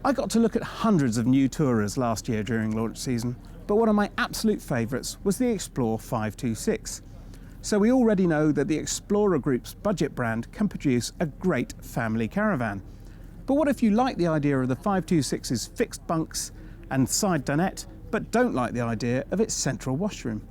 I got to look at hundreds of new tourers last year during launch season, but one of my absolute favourites was the Xplore 526. So we already know that the Explorer Group's budget brand can produce a great family caravan. But what if you like the idea of the 526's fixed bunks and side dinette, but don't like the idea of its central washroom?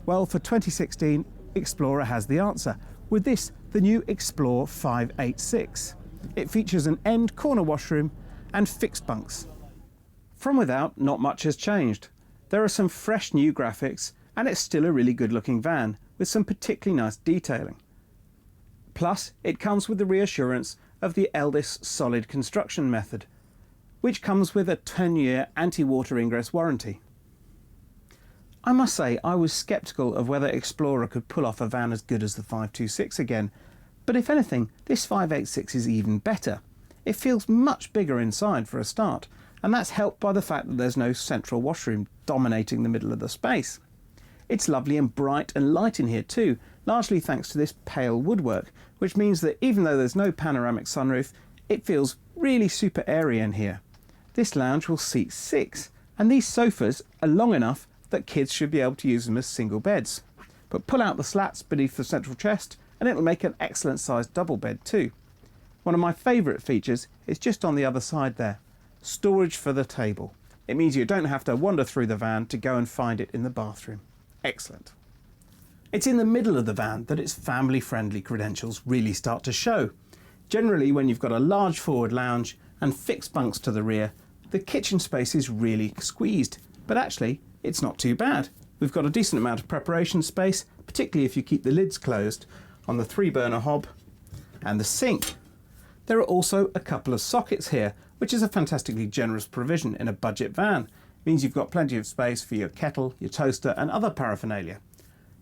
Well, for 2016, Explorer has the answer, with this, the new Xplore 586. It features an end corner washroom and fixed bunks. From without, not much has changed. There are some fresh new graphics, and it's still a really good looking van with some particularly nice detailing. Plus, it comes with the reassurance of the Eldis solid construction method, which comes with a 10-year anti-water ingress warranty. I must say I was sceptical of whether Explorer could pull off a van as good as the 526 again, but if anything, this 586 is even better. It feels much bigger inside for a start, and that's helped by the fact that there's no central washroom dominating the middle of the space. It's lovely and bright and light in here too, largely thanks to this pale woodwork, which means that even though there's no panoramic sunroof, it feels really super airy in here. This lounge will seat 6, and these sofas are long enough that kids should be able to use them as single beds. But pull out the slats beneath the central chest and it'll make an excellent sized double bed too. One of my favourite features is just on the other side there, storage for the table. It means you don't have to wander through the van to go and find it in the bathroom. Excellent. It's in the middle of the van that its family friendly credentials really start to show. Generally, when you've got a large forward lounge and fixed bunks to the rear, the kitchen space is really squeezed, but actually it's not too bad. We've got a decent amount of preparation space, particularly if you keep the lids closed on the 3-burner hob and the sink. There are also a couple of sockets here, which is a fantastically generous provision in a budget van. It means you've got plenty of space for your kettle, your toaster and other paraphernalia.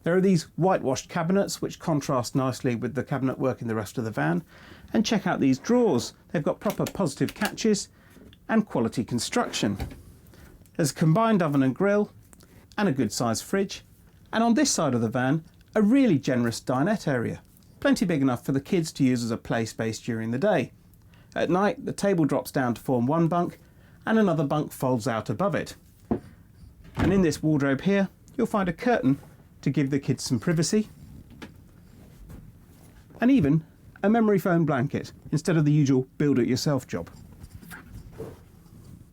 There are these whitewashed cabinets which contrast nicely with the cabinet work in the rest of the van. And check out these drawers. They've got proper positive catches and quality construction. There's a combined oven and grill and a good sized fridge. And on this side of the van, a really generous dinette area. Plenty big enough for the kids to use as a play space during the day. At night, the table drops down to form one bunk and another bunk folds out above it. And in this wardrobe here, you'll find a curtain to give the kids some privacy. And even a memory foam blanket instead of the usual build-it-yourself job.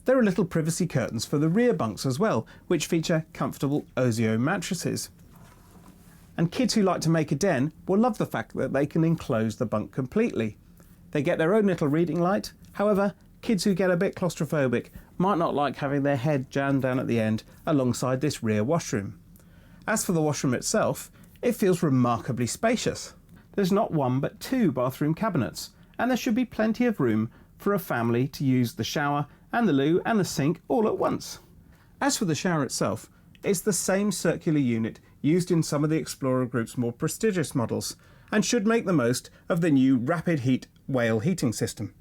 There are little privacy curtains for the rear bunks as well, which feature comfortable Ozio mattresses. And kids who like to make a den will love the fact that they can enclose the bunk completely. They get their own little reading light. However, kids who get a bit claustrophobic might not like having their head jammed down at the end alongside this rear washroom. As for the washroom itself, it feels remarkably spacious. There's not one but 2 bathroom cabinets, and there should be plenty of room for a family to use the shower and the loo and the sink all at once. As for the shower itself, it's the same circular unit used in some of the Explorer Group's more prestigious models, and should make the most of the new rapid heat whale heating system.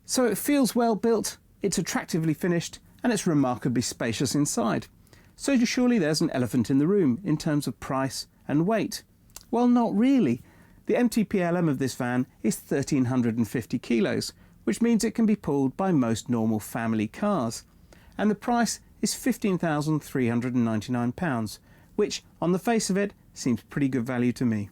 So it feels well built, it's attractively finished, and it's remarkably spacious inside. So surely there's an elephant in the room in terms of price and weight. Well, not really. The MTPLM of this van is 1,350 kilos, which means it can be pulled by most normal family cars. And the price is £15,399, which, on the face of it, seems pretty good value to me.